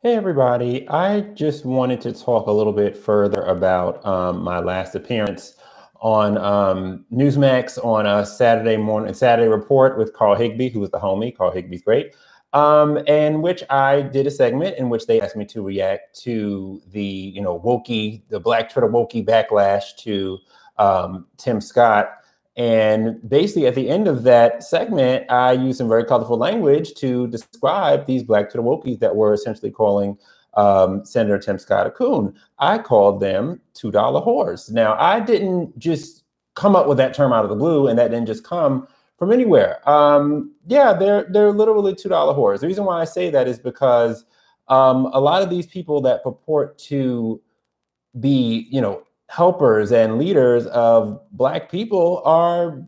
Hey everybody, I just wanted to talk a little bit further about my last appearance on Newsmax on a Saturday report with Carl Higbie, who was the homie. Carl Higby's great. In which I did a segment in which they asked me to react to the Black Twitter wokie backlash to Tim Scott. And basically, at the end of that segment, I used some very colorful language to describe these Black Twitter wokies that were essentially calling Senator Tim Scott a coon. I called them $2 whores. Now, I didn't just come up with that term out of the blue, and that didn't just come from anywhere. Yeah, they're literally $2 whores. The reason why I say that is because a lot of these people that purport to be, helpers and leaders of Black people are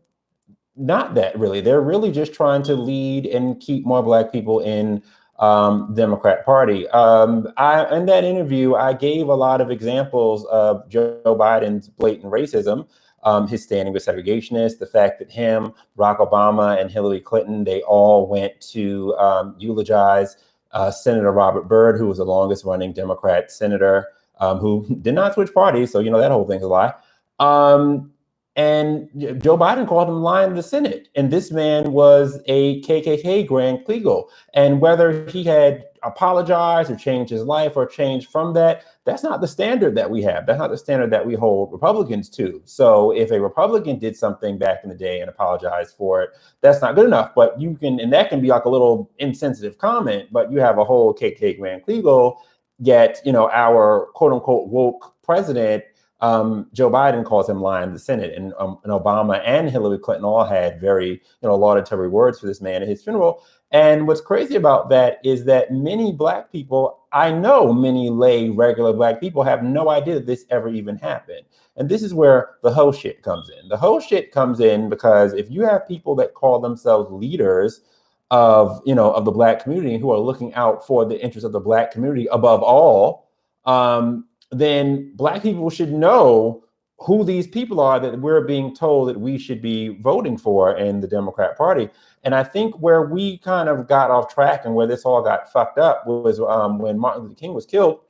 not that really. They're really just trying to lead and keep more Black people in Democrat Party. In that interview, I gave a lot of examples of Joe Biden's blatant racism, his standing with segregationists, the fact that him, Barack Obama, and Hillary Clinton, they all went to eulogize Senator Robert Byrd, who was the longest running Democrat senator, who did not switch parties. So, that whole thing's a lie. And Joe Biden called him lion of the Senate. And this man was a KKK Grand Kleagle. And whether he had apologized or changed his life or changed from that, that's not the standard that we have. That's not the standard that we hold Republicans to. So if a Republican did something back in the day and apologized for it, that's not good enough. But you can, and that can be like a little insensitive comment, but you have a whole KKK Grand Kleagle, yet, our quote unquote woke president, Joe Biden calls him lion of the Senate, and Obama and Hillary Clinton all had very, laudatory words for this man at his funeral. And what's crazy about that is that many Black people, I know many lay regular Black people, have no idea that this ever even happened. And this is where the whole shit comes in. The whole shit comes in because if you have people that call themselves leaders of, of the Black community who are looking out for the interests of the Black community above all, then Black people should know who these people are that we're being told that we should be voting for in the Democrat Party. And I think where we kind of got off track and where this all got fucked up was when Martin Luther King was killed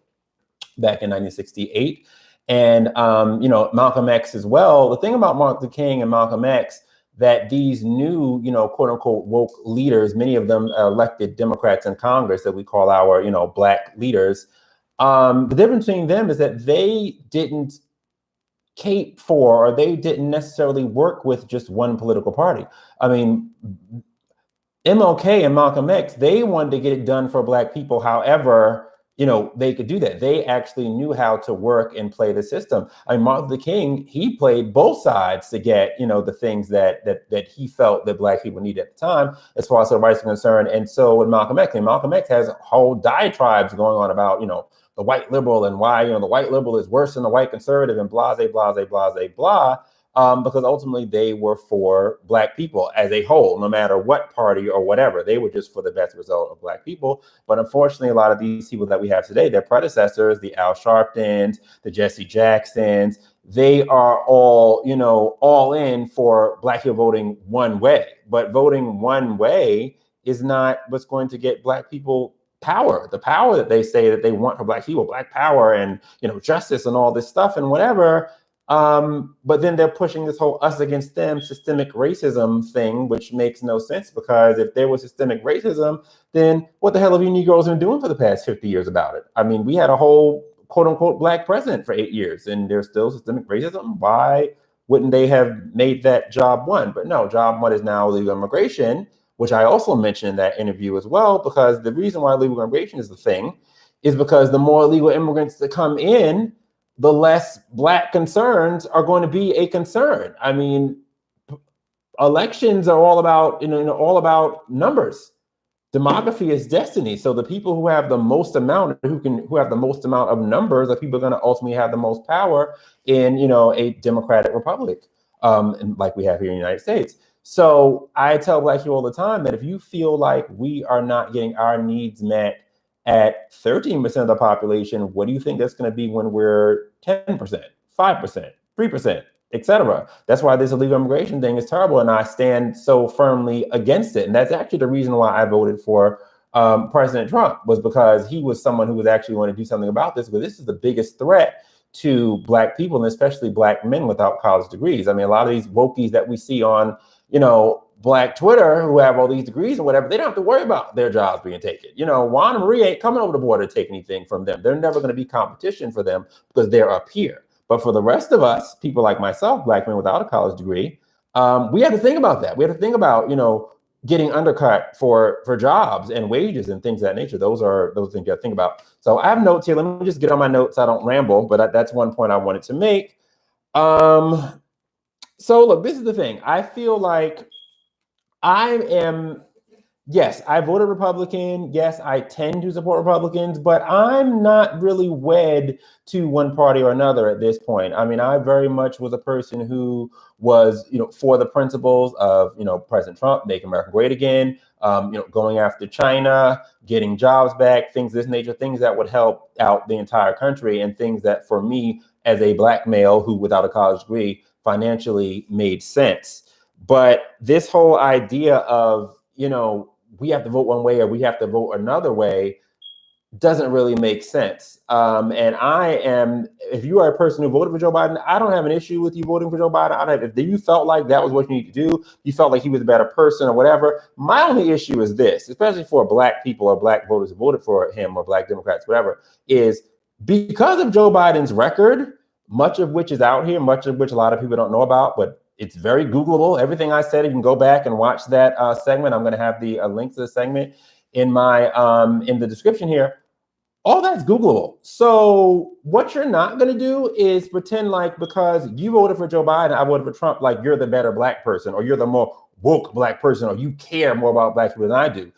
back in 1968. And, Malcolm X as well. The thing about Martin Luther King and Malcolm X, that these new, quote unquote, woke leaders, many of them elected Democrats in Congress that we call our, Black leaders. The difference between them is that they didn't cape for, or they didn't necessarily work with just one political party. I mean, MLK and Malcolm X, they wanted to get it done for Black people. However, they could do that. They actually knew how to work and play the system. I mean, Martin Luther King, he played both sides to get, the things that he felt that Black people needed at the time, as far as the rights are concerned. And so with Malcolm X has whole diatribes going on about, the white liberal and why, the white liberal is worse than the white conservative and blah, blah, blah, blah, blah. Because ultimately they were for Black people as a whole, no matter what party or whatever. They were just for the best result of Black people. But unfortunately, a lot of these people that we have today, their predecessors, the Al Sharptons, the Jesse Jacksons, they are all, all in for Black people voting one way. But voting one way is not what's going to get Black people power, the power that they say that they want for Black people, Black power and, justice and all this stuff and whatever. But then they're pushing this whole us against them systemic racism thing, which makes no sense, because if there was systemic racism, then what the hell have you Negroes been doing for the past 50 years about it? I mean, we had a whole quote unquote Black president for 8 years and there's still systemic racism. Why wouldn't they have made that job one? But no, job one is now illegal immigration, which I also mentioned in that interview as well, because the reason why illegal immigration is the thing is because the more illegal immigrants that come in, the less Black concerns are going to be a concern. I mean, elections are all about, all about numbers. Demography is destiny. So the people who have the most amount, who have the most amount of numbers, are people going to ultimately have the most power in, a democratic republic, like we have here in the United States. So I tell Black people all the time that if you feel like we are not getting our needs met at 13% of the population, what do you think that's going to be when we're 10%, 5%, 3%, etc.? That's why this illegal immigration thing is terrible, and I stand so firmly against it. And that's actually the reason why I voted for President Trump, was because he was someone who was actually going to do something about this. But this is the biggest threat to Black people, and especially Black men without college degrees. I mean, a lot of these wokies that we see on, Black Twitter, who have all these degrees and whatever, they don't have to worry about their jobs being taken. Juan and Marie ain't coming over the border to take anything from them. They're never going to be competition for them because they're up here. But for the rest of us, people like myself, Black men without a college degree, we have to think about that. We have to think about, getting undercut for jobs and wages and things of that nature. Those things you have to think about. So I have notes here. Let me just get on my notes. I don't ramble, but that's one point I wanted to make. So look, this is the thing. I feel like yes, I voted Republican. Yes, I tend to support Republicans, but I'm not really wed to one party or another at this point. I mean, I very much was a person who was, for the principles of, President Trump, make America great again, going after China, getting jobs back, things of this nature, things that would help out the entire country, and things that for me as a Black male who without a college degree financially made sense. But this whole idea of, we have to vote one way or we have to vote another way doesn't really make sense. And if you are a person who voted for Joe Biden, I don't have an issue with you voting for Joe Biden. If you felt like that was what you need to do, you felt like he was a better person or whatever. My only issue is this, especially for Black people or Black voters who voted for him or Black Democrats, whatever, is because of Joe Biden's record, much of which is out here, much of which a lot of people don't know about, but it's very Googleable. Everything I said, you can go back and watch that segment. I'm going to have the link to the segment in my in the description here. All that's Googleable. So what you're not going to do is pretend like because you voted for Joe Biden, I voted for Trump, like you're the better Black person or you're the more woke Black person or you care more about Black people than I do.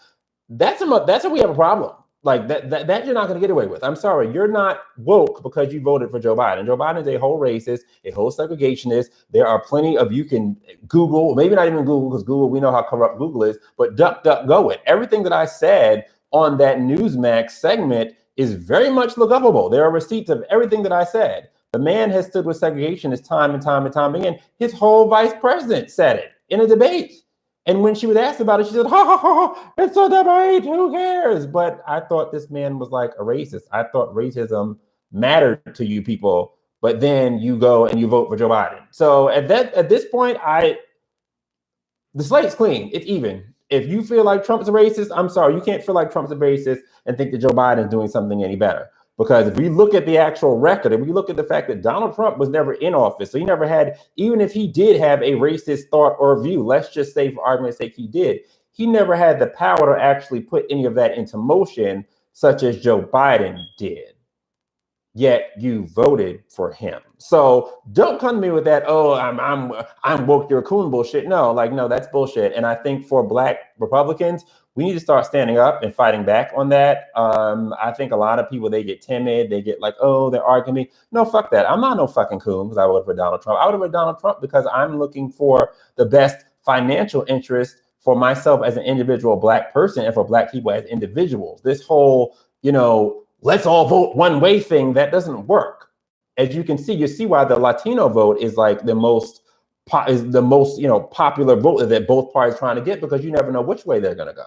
That's where we have a problem. Like that you're not going to get away with. I'm sorry, you're not woke because you voted for Joe Biden. Joe Biden is a whole racist, a whole segregationist. There are plenty of, you can Google, maybe not even Google, because Google, we know how corrupt Google is, but DuckDuckGo it. Everything that I said on that Newsmax segment is very much look upable. There are receipts of everything that I said. The man has stood with segregationists time and time and time again. His whole vice president said it in a debate. And when she was asked about it, she said, ha, ha, ha, it's a debate, who cares? But I thought this man was like a racist. I thought racism mattered to you people, but then you go and you vote for Joe Biden. So at this point, the slate's clean, it's even. If you feel like Trump's a racist, I'm sorry, you can't feel like Trump's a racist and think that Joe Biden is doing something any better. Because if we look at the actual record, and we look at the fact that Donald Trump was never in office, so he never had, even if he did have a racist thought or view, let's just say for argument's sake he did, he never had the power to actually put any of that into motion, such as Joe Biden did. Yet you voted for him. So don't come to me with that, oh, I'm woke, you're a coon bullshit. No, that's bullshit. And I think for Black Republicans, we need to start standing up and fighting back on that. I think a lot of people, they get timid. They get like, oh, they're arguing me. No, fuck that. I'm not no fucking coon because I voted for Donald Trump. I voted for Donald Trump because I'm looking for the best financial interest for myself as an individual Black person and for Black people as individuals. This whole, let's all vote one way thing, that doesn't work. As you can see, you see why the Latino vote is like the most popular vote that both parties trying to get, because you never know which way they're going to go.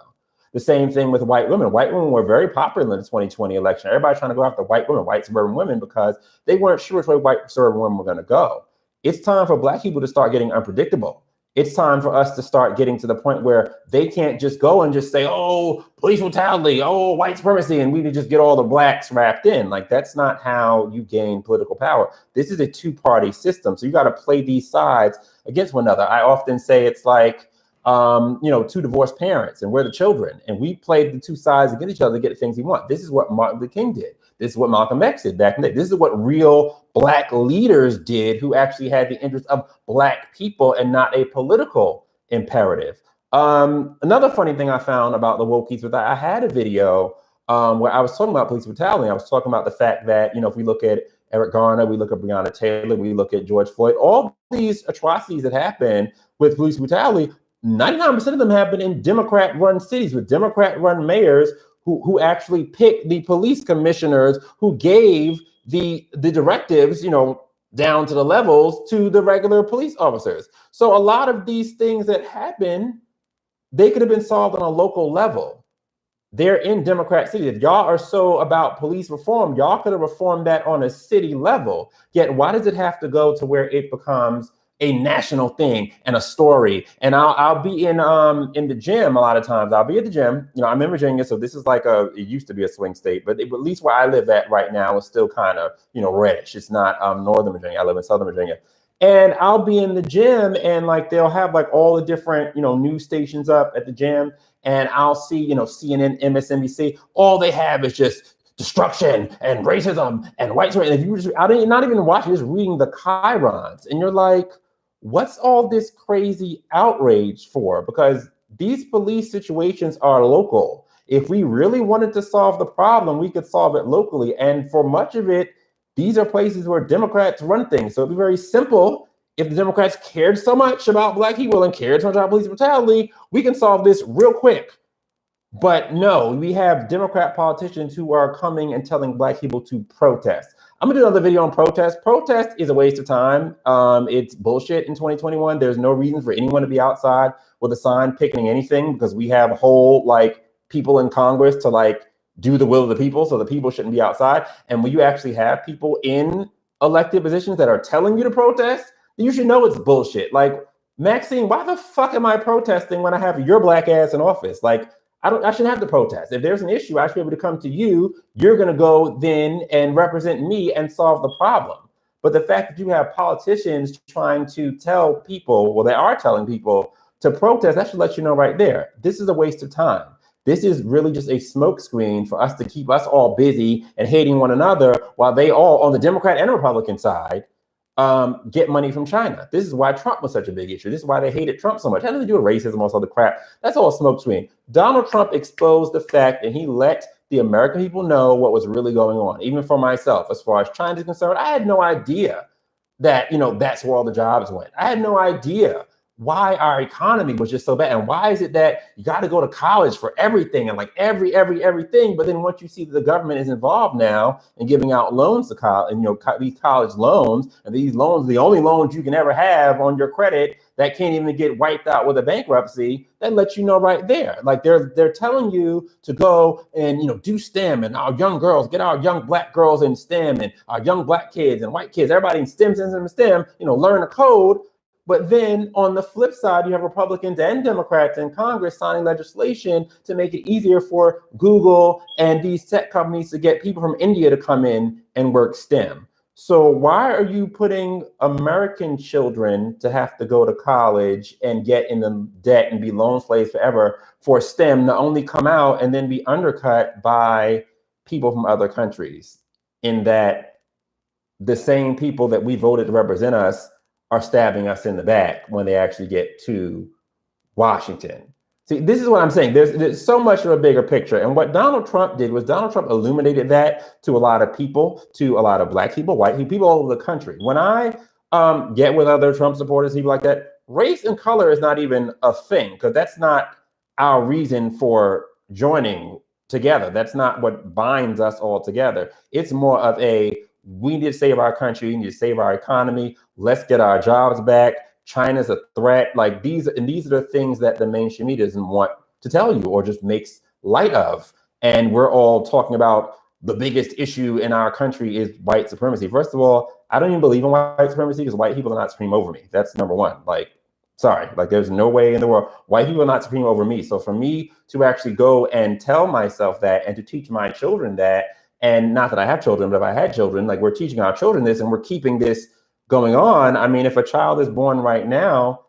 The same thing with white women. White women were very popular in the 2020 election. Everybody trying to go after white women, white suburban women, because they weren't sure which way white suburban women were going to go. It's time for Black people to start getting unpredictable. It's time for us to start getting to the point where they can't just go and just say, oh, police brutality, oh, white supremacy, and we can just get all the Blacks wrapped in. Like, that's not how you gain political power. This is a two-party system. So you got to play these sides against one another. I often say it's like, two divorced parents, and we're the children, and we play the two sides against each other to get the things we want. This is what Martin Luther King did. This is what Malcolm X did back in the day. This is what real Black leaders did, who actually had the interest of Black people and not a political imperative. Another funny thing I found about the wokies was that I had a video where I was talking about police brutality. I was talking about the fact that, if we look at Eric Garner, we look at Breonna Taylor, we look at George Floyd, all these atrocities that happen with police brutality, 99% of them happen in Democrat-run cities with Democrat-run mayors who actually picked the police commissioners who gave the directives, down to the levels to the regular police officers. So a lot of these things that happen, they could have been solved on a local level. they're in Democrat cities. If y'all are so about police reform, y'all could have reformed that on a city level. Yet why does it have to go to where it becomes a national thing and a story? And I'll be in the gym a lot of times. I'll be at the gym. You know, I'm in Virginia, so this is like it used to be a swing state, but at least where I live at right now is still kind of, you know, reddish. It's not Northern Virginia. I live in Southern Virginia. And I'll be in the gym and like they'll have like all the different, you know, news stations up at the gym. And I'll see, you know, CNN, MSNBC, all they have is just destruction and racism and white supremacy. If you just, not even watching, just reading the chyrons, and you're like, what's all this crazy outrage for? Because these police situations are local. If we really wanted to solve the problem, we could solve it locally. And for much of it, these are places where Democrats run things. So it'd be very simple. If the Democrats cared so much about Black people and cared so much about police brutality, we can solve this real quick. But no, we have Democrat politicians who are coming and telling Black people to protest. I'm gonna do another video on protest. Protest is a waste of time. It's bullshit in 2021. There's no reason for anyone to be outside with a sign picketing anything, because we have whole like people in Congress to like do the will of the people. So the people shouldn't be outside. And when you actually have people in elected positions that are telling you to protest, you should know it's bullshit. Like, Maxine, why the fuck am I protesting when I have your Black ass in office? Like, I shouldn't have to protest. If there's an issue, I should be able to come to you. You're going to go then and represent me and solve the problem. But the fact that you have politicians trying to tell people, well, they are telling people to protest, that should let you know right there. This is a waste of time. This is really just a smokescreen for us to keep us all busy and hating one another while they all on the Democrat and Republican side get money from China. This is why Trump was such a big issue. This is why they hated Trump so much. It had nothing to do with racism, all this other crap. That's all a smokescreen. Donald Trump exposed the fact, and he let the American people know what was really going on. Even for myself, as far as China is concerned, I had no idea that, you know, that's where all the jobs went. I had no idea why our economy was just so bad. And why is it that you got to go to college for everything and like everything? But then once you see that the government is involved now and giving out loans to college, and, you know, these college loans, and these loans, the only loans you can ever have on your credit that can't even get wiped out with a bankruptcy, that lets you know right there. Like they're telling you to go and, you know, do STEM, and our young girls, get our young Black girls in STEM, and our young Black kids and white kids, everybody in STEM, you know, learn a code. But then on the flip side, you have Republicans and Democrats in Congress signing legislation to make it easier for Google and these tech companies to get people from India to come in and work STEM. So why are you putting American children to have to go to college and get in the debt and be loan slaves forever for STEM to only come out and then be undercut by people from other countries, in that the same people that we voted to represent us are stabbing us in the back when they actually get to Washington? See, this is what I'm saying. There's so much of a bigger picture. And what Donald Trump did was Donald Trump illuminated that to a lot of people, to a lot of Black people, white people all over the country. When I get with other Trump supporters, people like that, race and color is not even a thing, because that's not our reason for joining together. That's not what binds us all together. It's more of a, we need to save our country, we need to save our economy, let's get our jobs back. China's a threat. Like these are the things that the mainstream media doesn't want to tell you or just makes light of. And we're all talking about the biggest issue in our country is white supremacy. First of all, I don't even believe in white supremacy, because white people are not supreme over me. That's number one. Like, sorry, like there's no way in the world white people are not supreme over me. So for me to actually go and tell myself that and to teach my children that, and not that I have children, but if I had children, like we're teaching our children this and we're keeping this going on. I mean, if a child is born right now,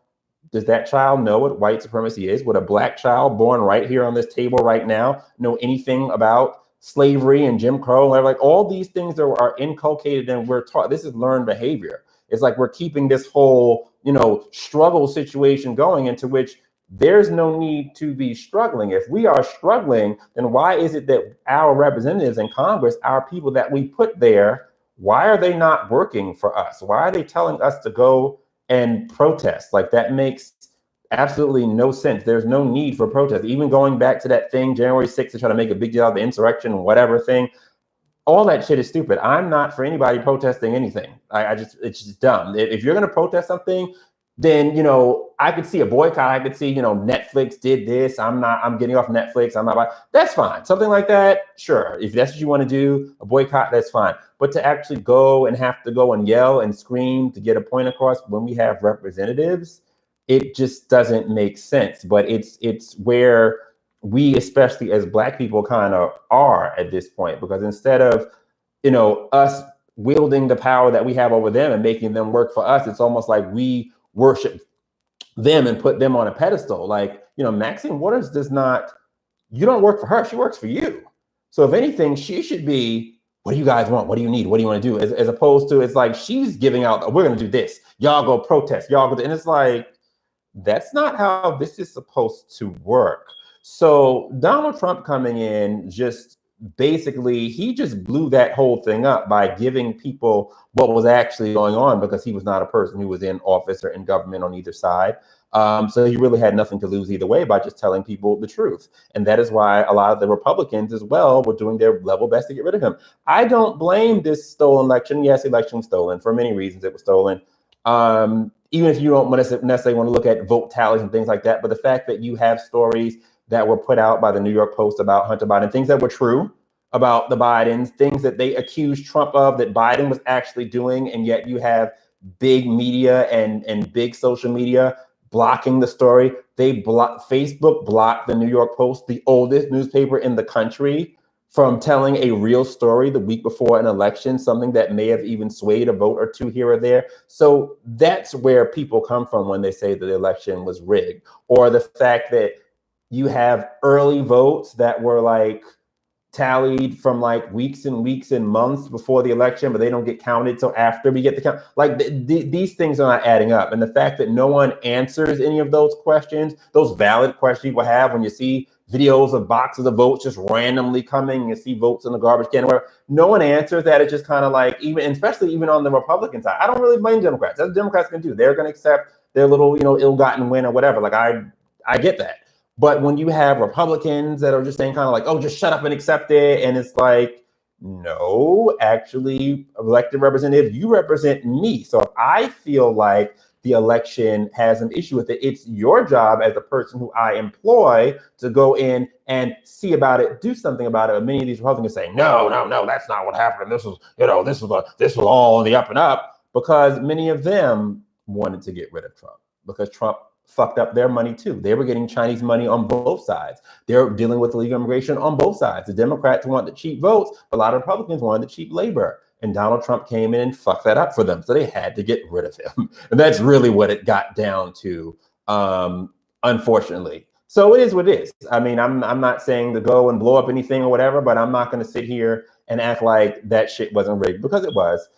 does that child know what white supremacy is? Would a Black child born right here on this table right now know anything about slavery and Jim Crow? Like all these things that are inculcated and we're taught. This is learned behavior. It's like we're keeping this whole, you know, struggle situation going, into which there's no need to be struggling. If we are struggling, then why is it that our representatives in Congress, our people that we put there, why are they not working for us? Why are they telling us to go and protest? Like that makes absolutely no sense. There's no need for protest. Even going back to that thing, January 6th, to try to make a big deal of the insurrection, whatever thing, all that shit is stupid. I'm not for anybody protesting anything. It's just dumb. If you're going to protest something, then, you know, I could see a boycott. I could see, you know, Netflix did this. I'm getting off Netflix. I'm not, that's fine. Something like that. Sure. If that's what you want to do, a boycott, that's fine. But to actually go and have to go and yell and scream to get a point across when we have representatives, it just doesn't make sense. But it's where we, especially as Black people, kind of are at this point, because instead of, you know, us wielding the power that we have over them and making them work for us, it's almost like we worship them and put them on a pedestal. Like, you know, Maxine Waters does not, you don't work for her, she works for you. So if anything, she should be, what do you guys want? What do you need? What do you want to do? As opposed to, it's like she's giving out, we're going to do this. Y'all go protest. Y'all go, and it's like, that's not how this is supposed to work. So Donald Trump coming in, just basically, he just blew that whole thing up by giving people what was actually going on, because he was not a person who was in office or in government on either side. So he really had nothing to lose either way by just telling people the truth. And that is why a lot of the Republicans as well were doing their level best to get rid of him. I don't blame this stolen election. Yes, the election was stolen. For many reasons it was stolen. Even if you don't necessarily want to look at vote tallies and things like that, but the fact that you have stories that were put out by the New York Post about Hunter Biden, things that were true about the Bidens, things that they accused Trump of that Biden was actually doing, and yet you have big media and big social media blocking the story. Facebook blocked the New York Post, the oldest newspaper in the country, from telling a real story the week before an election, something that may have even swayed a vote or two here or there. So that's where people come from when they say that the election was rigged, or the fact that you have early votes that were like tallied from like weeks and weeks and months before the election, but they don't get counted till after we get the count. Like these things are not adding up. And the fact that no one answers any of those questions, those valid questions people have when you see videos of boxes of votes just randomly coming, you see votes in the garbage can, or whatever, no one answers that. It's just kind of like, even, especially even on the Republican side, I don't really blame Democrats. That's what Democrats can do. They're going to accept their little, you know, ill-gotten win or whatever. Like I get that. But when you have Republicans that are just saying kind of like, oh, just shut up and accept it. And it's like, no, actually, elected representative, you represent me. So if I feel like the election has an issue with it, it's your job as a person who I employ to go in and see about it, do something about it. But many of these Republicans say, no, that's not what happened. This was, you know, this was all on the up and up, because many of them wanted to get rid of Trump because Trump fucked up their money too. They were getting Chinese money on both sides. They're dealing with illegal immigration on both sides. The Democrats want the cheap votes, but a lot of Republicans wanted the cheap labor. And Donald Trump came in and fucked that up for them. So they had to get rid of him. And that's really what it got down to, unfortunately. So it is what it is. I mean, I'm not saying to go and blow up anything or whatever, but I'm not going to sit here and act like that shit wasn't rigged, because it was.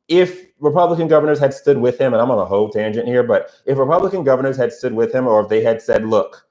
If Republican governors had stood with him, and I'm on a whole tangent here, but if Republican governors had stood with him, or if they had said, look,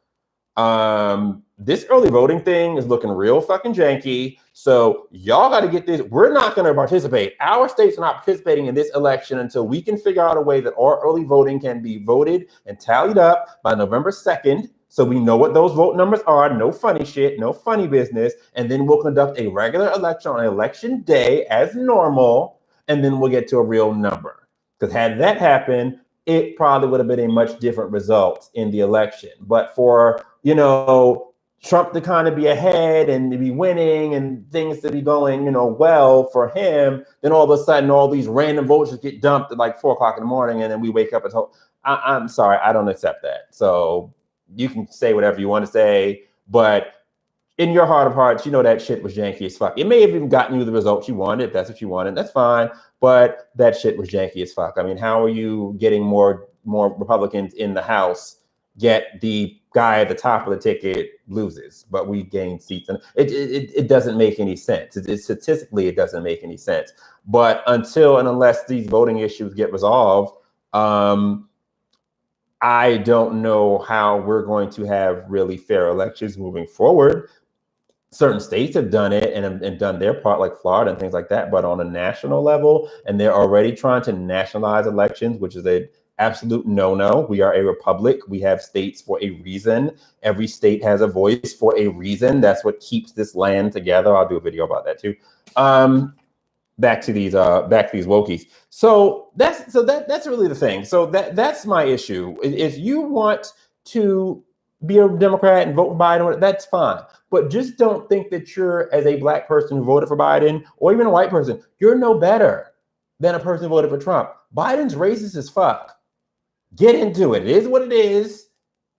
this early voting thing is looking real fucking janky, so y'all got to get this. We're not going to participate. Our states are not participating in this election until we can figure out a way that our early voting can be voted and tallied up by November 2nd. So we know what those vote numbers are. No funny shit, no funny business. And then we'll conduct a regular election on election day as normal. And then we'll get to a real number. Because had that happened, it probably would have been a much different result in the election. But for, you know, Trump to kind of be ahead and to be winning and things to be going, you know, well for him, then all of a sudden all these random votes just get dumped at like 4 o'clock in the morning, and then we wake up and hope. I'm sorry, I don't accept that. So you can say whatever you want to say, but in your heart of hearts, you know that shit was janky as fuck. It may have even gotten you the results you wanted. If that's what you wanted, that's fine. But that shit was janky as fuck. I mean, how are you getting more Republicans in the House, yet the guy at the top of the ticket loses, but we gain seats? And it doesn't make any sense. Statistically, it doesn't make any sense. But until and unless these voting issues get resolved, I don't know how we're going to have really fair elections moving forward. Certain states have done it and done their part, like Florida and things like that, but on a national level, and they're already trying to nationalize elections, which is an absolute no-no. We are a republic. We have states for a reason. Every state has a voice for a reason. That's what keeps this land together. I'll do a video about that too. back to these wokies. So that's really the thing. So that's my issue. If you want to be a Democrat and vote for Biden, that's fine. But just don't think that you're, as a black person who voted for Biden, or even a white person, you're no better than a person who voted for Trump. Biden's racist as fuck. Get into it. It is what it is.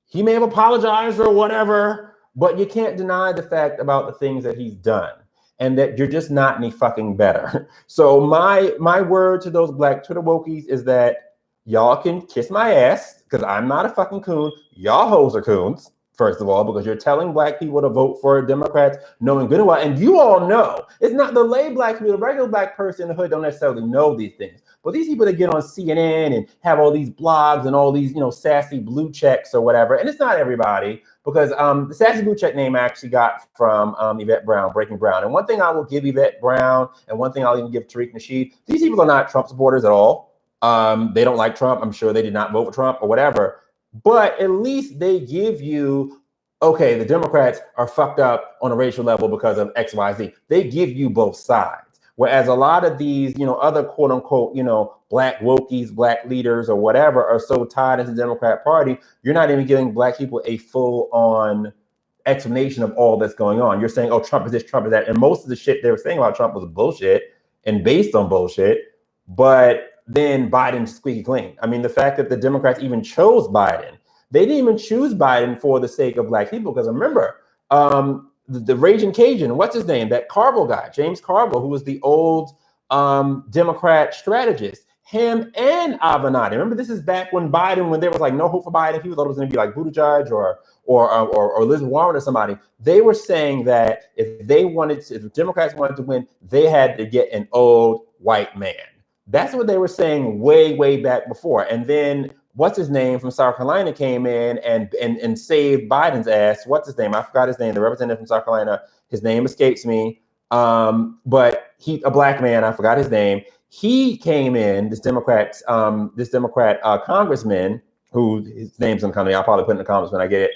He may have apologized or whatever, but you can't deny the fact about the things that he's done, and that you're just not any fucking better. So my word to those black Twitter wokies is that y'all can kiss my ass, because I'm not a fucking coon. Y'all hoes are coons, first of all, because you're telling black people to vote for Democrats, knowing good and well. And you all know, it's not the lay black people, the regular black person in the hood don't necessarily know these things. But these people that get on CNN and have all these blogs and all these, sassy blue checks or whatever, and it's not everybody, because the sassy blue check name I actually got from Yvette Brown, Breaking Brown. And one thing I will give Yvette Brown, and one thing I'll even give Tariq Nasheed, these people are not Trump supporters at all. They don't like Trump. I'm sure they did not vote for Trump or whatever. But at least they give you, okay, the Democrats are fucked up on a racial level because of X, Y, Z. They give you both sides. Whereas a lot of these, other quote unquote, black wokies, black leaders or whatever are so tied into the Democrat Party, you're not even giving black people a full on explanation of all that's going on. You're saying, oh, Trump is this, Trump is that. And most of the shit they were saying about Trump was bullshit and based on bullshit. But then Biden squeaky clean. I mean, the fact that the Democrats even chose Biden, they didn't even choose Biden for the sake of black people. Because remember, the Raging Cajun, what's his name? That Carville guy, James Carville, who was the old Democrat strategist, him and Avenatti. Remember, this is back when there was like no hope for Biden. People thought it was going to be like Buttigieg or Elizabeth Warren or somebody. They were saying that if the Democrats wanted to win, they had to get an old white man. That's what they were saying way back before. And then what's his name from South Carolina came in and saved Biden's ass. What's his name? I forgot his name. The representative from South Carolina. His name escapes me. But a black man. I forgot his name. He came in. This Democrat congressman, who his name's gonna come to me. I'll probably put it in the comments when I get it.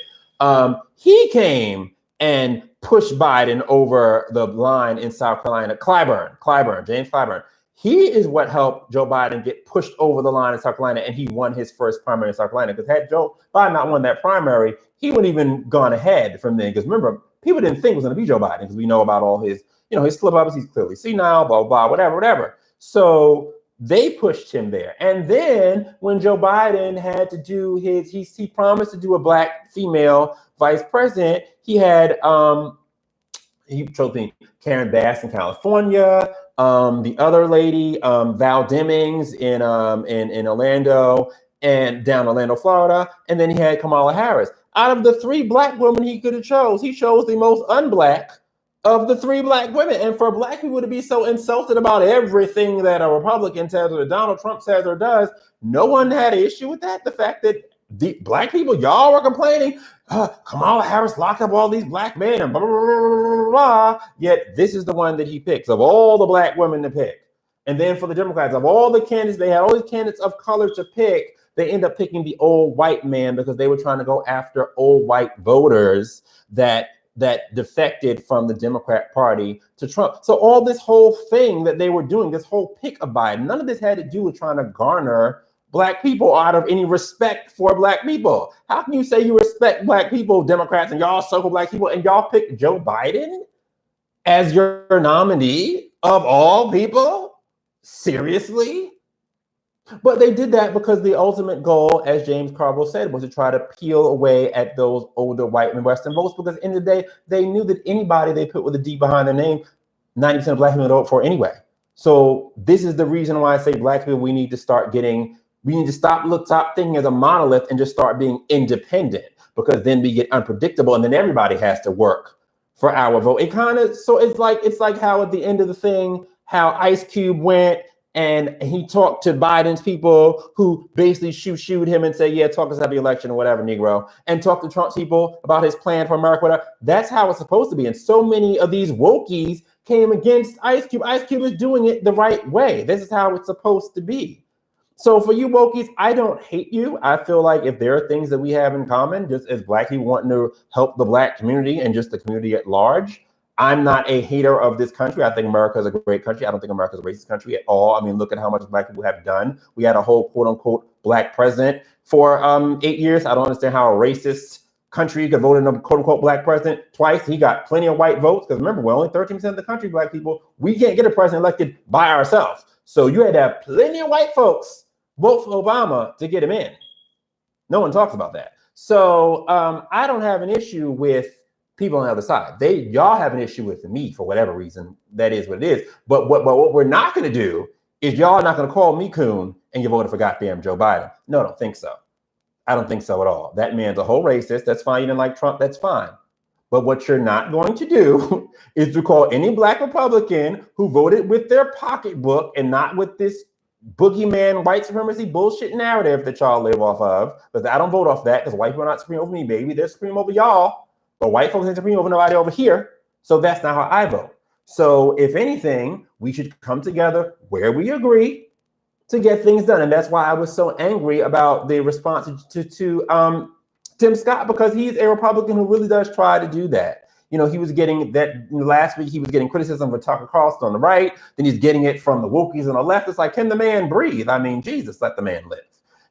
He came and pushed Biden over the line in South Carolina. James Clyburn. He is what helped Joe Biden get pushed over the line in South Carolina, and he won his first primary in South Carolina. Because had Joe Biden not won that primary, he wouldn't even gone ahead from then. Because remember, people didn't think it was going to be Joe Biden, because we know about all his, his slip-ups. He's clearly senile, blah, blah, whatever. So they pushed him there. And then when Joe Biden had to do he promised to do a black female vice president. He had he chose Karen Bass in California. The other lady, Val Demings in Orlando and down Orlando, Florida. And then he had Kamala Harris. Out of the 3 black women he could have chose, he chose the most unblack of the 3 black women. And for black people to be so insulted about everything that a Republican says or Donald Trump says or does, no one had an issue with that. The fact that the black people, y'all were complaining, Kamala Harris locked up all these black men and blah, blah, blah, blah, blah. Yet this is the one that he picks of all the black women to pick. And then for the Democrats, of all the candidates, they had all these candidates of color to pick. They end up picking the old white man because they were trying to go after old white voters that defected from the Democrat Party to Trump. So all this whole thing that they were doing, this whole pick of Biden, none of this had to do with trying to garner black people out of any respect for black people. How can you say you respect black people, Democrats, and y'all circle black people, and y'all pick Joe Biden as your nominee of all people? Seriously? But they did that because the ultimate goal, as James Carville said, was to try to peel away at those older white and Western votes, because in the day, they knew that anybody they put with a D behind their name, 90% of black people would vote for anyway. So this is the reason why I say black people, we need to stop thinking as a monolith and just start being independent, because then we get unpredictable and then everybody has to work for our vote. It's like how at the end of the thing, how Ice Cube went and he talked to Biden's people who basically shoot him and say, yeah, talk us about the election or whatever, Negro, and talk to Trump's people about his plan for America, whatever. That's how it's supposed to be. And so many of these wokies came against Ice Cube. Ice Cube is doing it the right way. This is how it's supposed to be. So for you wokies, I don't hate you. I feel like if there are things that we have in common, just as black people wanting to help the black community and just the community at large, I'm not a hater of this country. I think America is a great country. I don't think America is a racist country at all. I mean, look at how much Black people have done. We had a whole quote unquote Black president for 8 years. I don't understand how a racist country could vote in a quote unquote Black president twice. He got plenty of white votes because remember, we're only 13% of the country, Black people. We can't get a president elected by ourselves. So you had to have plenty of white folks vote for Obama to get him in. No one talks about that. So I don't have an issue with people on the other side. Y'all have an issue with me for whatever reason. That is what it is. But what we're not going to do is y'all not going to call me coon and you voted for goddamn Joe Biden. No, I don't think so. I don't think so at all. That man's a whole racist. That's fine. You didn't like Trump. That's fine. But what you're not going to do is to call any Black Republican who voted with their pocketbook and not with this boogeyman white supremacy bullshit narrative that y'all live off of. Because I don't vote off that because white people are not supreme over me, baby. They're supreme over y'all. But white folks ain't supreme over nobody over here. So that's not how I vote. So if anything, we should come together where we agree to get things done. And that's why I was so angry about the response to Tim Scott, because he's a Republican who really does try to do that. You know, he was getting that last week, he was getting criticism from Tucker Carlson on the right. Then he's getting it from the wokies on the left. It's like, can the man breathe? I mean, Jesus, let the man live.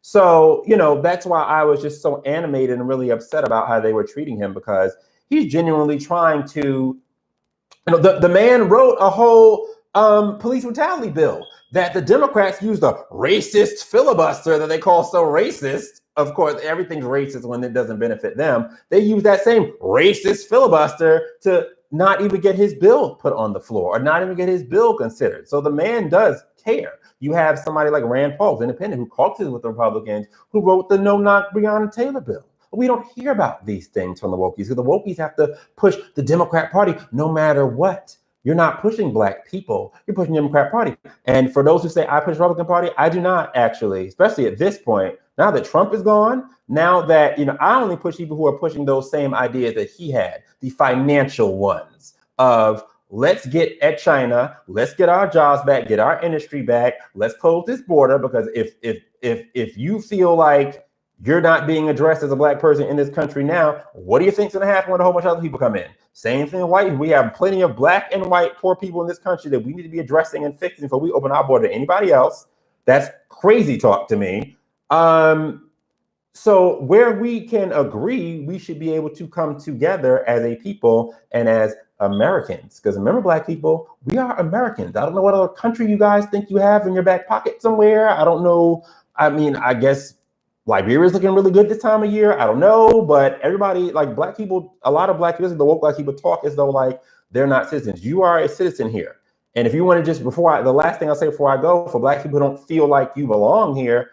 So, you know, that's why I was just so animated and really upset about how they were treating him, because he's genuinely trying to, you know, the man wrote a whole police brutality bill that the Democrats used a racist filibuster that they call so racist. Of course, everything's racist when it doesn't benefit them. They use that same racist filibuster to not even get his bill put on the floor or not even get his bill considered. So the man does care. You have somebody like Rand Paul, independent, who caucused with the Republicans, who wrote the No Knock Breonna Taylor bill. We don't hear about these things from the wokies because the wokies have to push the Democrat Party no matter what. You're not pushing Black people. You're pushing the Democrat Party. And for those who say I push the Republican Party, I do not actually, especially at this point. Now that Trump is gone, now that, you know, I only push people who are pushing those same ideas that he had, the financial ones of let's get at China, let's get our jobs back, get our industry back, let's close this border, because if you feel like you're not being addressed as a Black person in this country now, what do you think's going to happen when a whole bunch of other people come in? Same thing with white. We have plenty of Black and white poor people in this country that we need to be addressing and fixing before we open our border to anybody else. That's crazy talk to me. So where we can agree, we should be able to come together as a people and as Americans. Because remember, Black people, we are Americans. I don't know what other country you guys think you have in your back pocket somewhere. I don't know. I mean, I guess Liberia is looking really good this time of year. I don't know, but everybody, like Black people, a lot of Black people, the woke Black people talk as though like they're not citizens. You are a citizen here. And if you want to just, the last thing I'll say before I go, for Black people who don't feel like you belong here,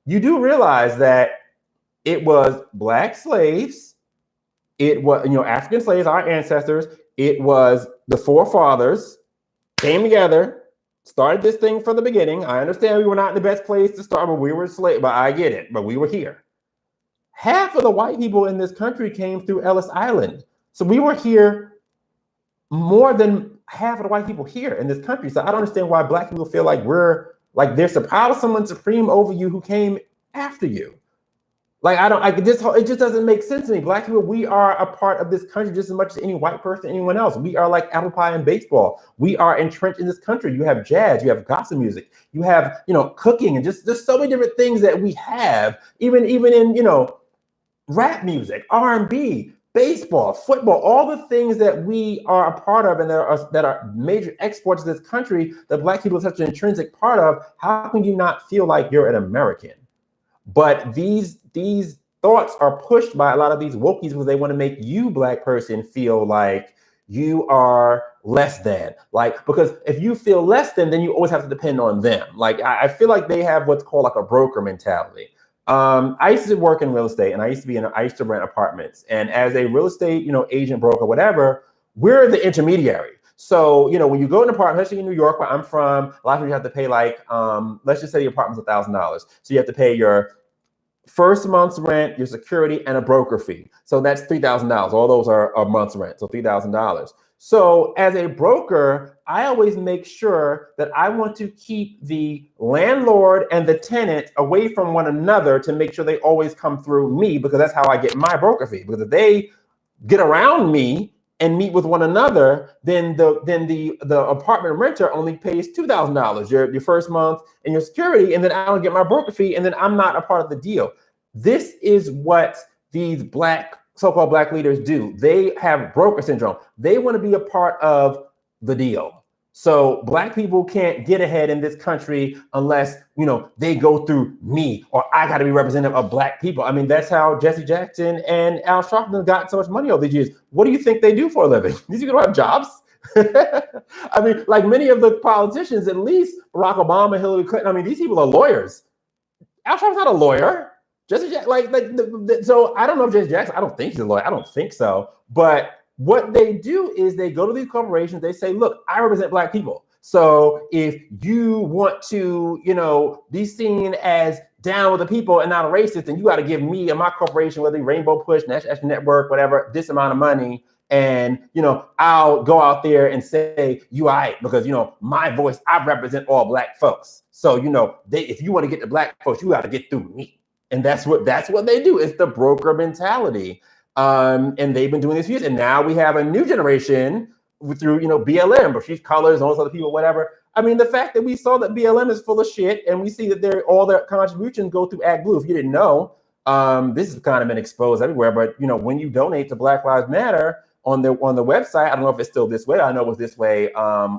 you do realize that it was Black slaves, it was, you know, African slaves, our ancestors, it was the forefathers came together, started this thing from the beginning. I understand we were not in the best place to start, but we were slaves, but I get it, but we were here. Half of the white people in this country came through Ellis Island. So we were here more than half of the white people here in this country. So I don't understand why Black people feel like we're like there's someone supreme over you who came after you. Like it just doesn't make sense to me. Black people, we are a part of this country just as much as any white person, anyone else. We are like apple pie and baseball. We are entrenched in this country. You have jazz, you have gospel music, you have, you know, cooking, and just there's so many different things that we have, even in, you know, rap music, R&B, baseball, football, all the things that we are a part of and that are major exports of this country that Black people are such an intrinsic part of. How can you not feel like you're an American? But these thoughts are pushed by a lot of these wokies because they want to make you, Black person, feel like you are less than. Like, because if you feel less than, then you always have to depend on them. Like, I feel like they have what's called like a broker mentality. I used to work in real estate, and I used to rent apartments. And as a real estate, you know, agent, broker, whatever, we're the intermediary. So, you know, when you go in an apartment, especially in New York, where I'm from, a lot of people have to pay like, let's just say your apartment's $1,000. So you have to pay your first month's rent, your security, and a broker fee. So that's $3,000. All those are a month's rent, so $3,000. So as a broker, I always make sure that I want to keep the landlord and the tenant away from one another to make sure they always come through me, because that's how I get my broker fee. Because if they get around me, and meet with one another, then the apartment renter only pays $2,000 your first month and your security, and then I don't get my broker fee, and then I'm not a part of the deal. This is what these so-called black leaders do. They have broker syndrome. They want to be a part of the deal. So black people can't get ahead in this country unless, they go through me, or I got to be representative of black people. I mean, that's how Jesse Jackson and Al Sharpton got so much money over these years. What do you think they do for a living? These people don't have jobs. I mean, like many of the politicians, at least Barack Obama, Hillary Clinton, I mean, these people are lawyers. Al Sharpton's not a lawyer. Jesse Jackson, so I don't know if Jesse Jackson, I don't think he's a lawyer. I don't think so. But what they do is they go to these corporations, they say, look, I represent black people. So if you want to, be seen as down with the people and not a racist, then you got to give me and my corporation, whether Rainbow Push, National Network, whatever, this amount of money. And, I'll go out there and say, you all right, because, my voice, I represent all black folks. So, if you want to get to black folks, you got to get through me. And that's what they do. It's the broker mentality. And they've been doing this for years. And now we have a new generation through, BLM, Rasheed Colors, all those other people, whatever. I mean, the fact that we saw that BLM is full of shit, and we see that all their contributions go through ActBlue. If you didn't know, this has kind of been exposed everywhere. But, when you donate to Black Lives Matter on the website, I don't know if it's still this way. I know it was this way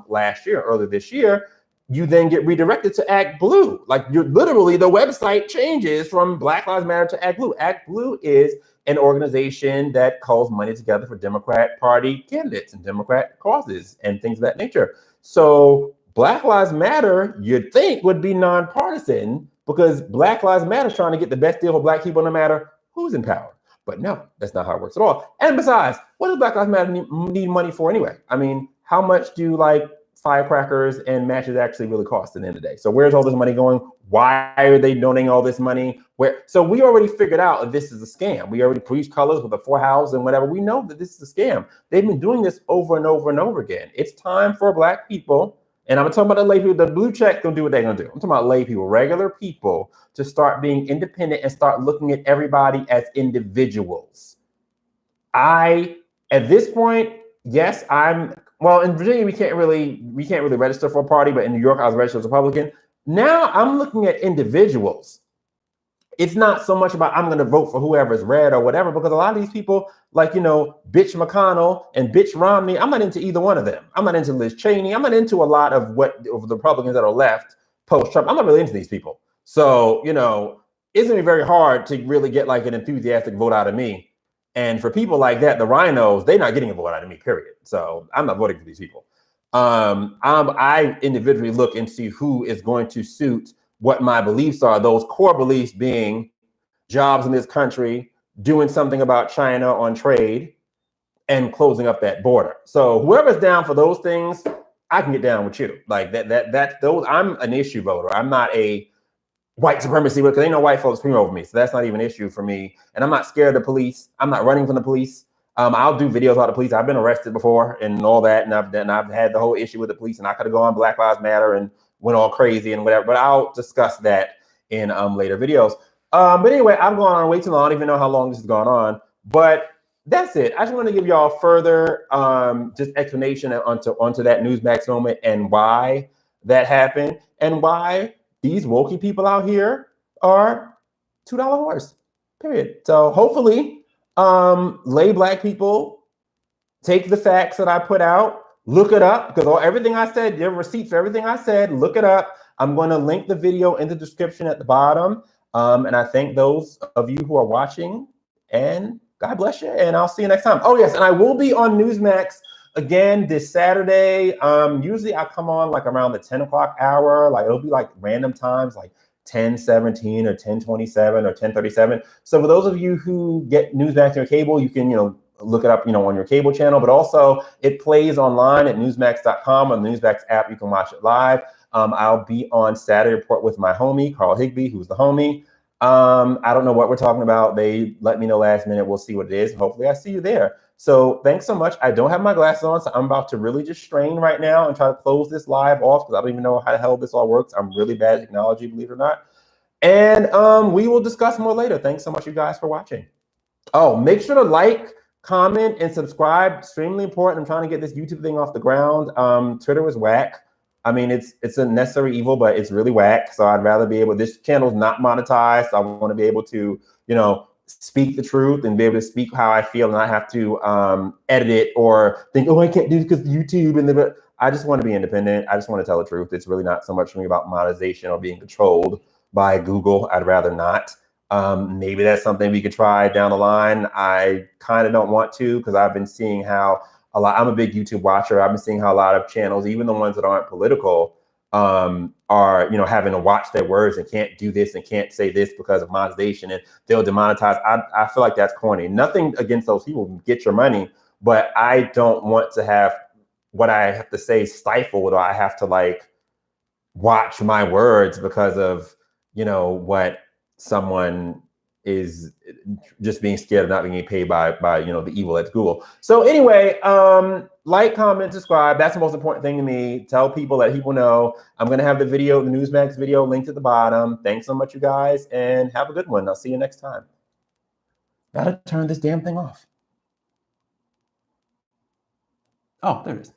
last year, earlier this year. You then get redirected to ActBlue. Like literally the website changes from Black Lives Matter to ActBlue. ActBlue is an organization that calls money together for Democrat Party candidates and Democrat causes and things of that nature. So Black Lives Matter, you'd think, would be nonpartisan because Black Lives Matter is trying to get the best deal for black people no matter who's in power. But no, that's not how it works at all. And besides, what does Black Lives Matter need money for anyway? I mean, how much do firecrackers and matches actually really cost at the end of the day? So where's all this money going? Why are they donating all this money? So we already figured out that this is a scam. We already preached colors with the 4 houses and whatever. We know that this is a scam. They've been doing this over and over and over again. It's time for black people, and I'm talking about the lay people, the blue check gonna do what they're gonna do. I'm talking about lay people, regular people, to start being independent and start looking at everybody as individuals. At this point, yes, well, in Virginia, we can't really register for a party, but in New York, I was registered as a Republican. Now I'm looking at individuals. It's not so much about I'm going to vote for whoever's red or whatever, because a lot of these people, bitch McConnell and bitch Romney, I'm not into either one of them. I'm not into Liz Cheney. I'm not into a lot of of the Republicans that are left post-Trump. I'm not really into these people. So, it's going to be very hard to really get an enthusiastic vote out of me. And for people like that, the rhinos, they're not getting a vote out of me, period. So I'm not voting for these people. I individually look and see who is going to suit what my beliefs are. Those core beliefs being jobs in this country, doing something about China on trade, and closing up that border. So whoever's down for those things, I can get down with you. Those. I'm an issue voter. I'm not a white supremacy, because ain't no white folks scream over me. So that's not even an issue for me. And I'm not scared of the police. I'm not running from the police. I'll do videos about the police. I've been arrested before and all that. And I've had the whole issue with the police, and I could have gone on Black Lives Matter and went all crazy and whatever, but I'll discuss that in later videos. But anyway, I've gone on way too long. I don't even know how long this has gone on, but that's it. I just want to give y'all further just explanation onto that Newsmax moment and why that happened and why these wokey people out here are $2 whores, period. So hopefully lay black people take the facts that I put out, look it up, because everything I said, there are receipts for everything I said, look it up. I'm going to link the video in the description at the bottom. And I thank those of you who are watching, and God bless you, and I'll see you next time. Oh yes, and I will be on Newsmax again this Saturday. Usually I come on around the 10 o'clock hour. It'll be random times, 10:17 or 10:27 or 10:37. So for those of you who get Newsmax on your cable, you can look it up on your cable channel, but also it plays online at newsmax.com. On the Newsmax app, you can watch it live. I'll be on Saturday Report with my homie Carl Higbee, who's the homie. I don't know what we're talking about. They let me know last minute. We'll see what it is. Hopefully I see you there. So thanks so much. I don't have my glasses on, so I'm about to really just strain right now and try to close this live off, because I don't even know how the hell this all works. I'm really bad at technology, believe it or not. And we will discuss more later. Thanks so much, you guys, for watching. Oh, make sure to like, comment and subscribe. Extremely important. I'm trying to get this YouTube thing off the ground. Twitter was whack. I mean, it's a necessary evil, but it's really whack. So I'd rather be able, this channel's not monetized. So I want to be able to, you know, speak the truth and be able to speak how I feel and not have to edit it or think, oh, I can't do this because YouTube. And I just want to be independent. I just want to tell the truth. It's really not so much for me about monetization or being controlled by Google. I'd rather not. Maybe that's something we could try down the line. I kind of don't want to, because I've been seeing how I'm a big YouTube watcher. I've been seeing how a lot of channels, even the ones that aren't political, are, you know, having to watch their words and can't do this and can't say this because of monetization, and they'll demonetize. I feel like that's corny. Nothing against those people, get your money, but I don't want to have what I have to say stifled, or I have to like watch my words because of, you know, what someone is just being scared of not being paid by you know, the evil at Google. So anyway, like, comment, subscribe. That's the most important thing to me. Tell people, let people know. I'm gonna have the video, the Newsmax video, linked at the bottom. Thanks so much, you guys, and have a good one. I'll see you next time. Gotta turn this damn thing off. Oh, there it is.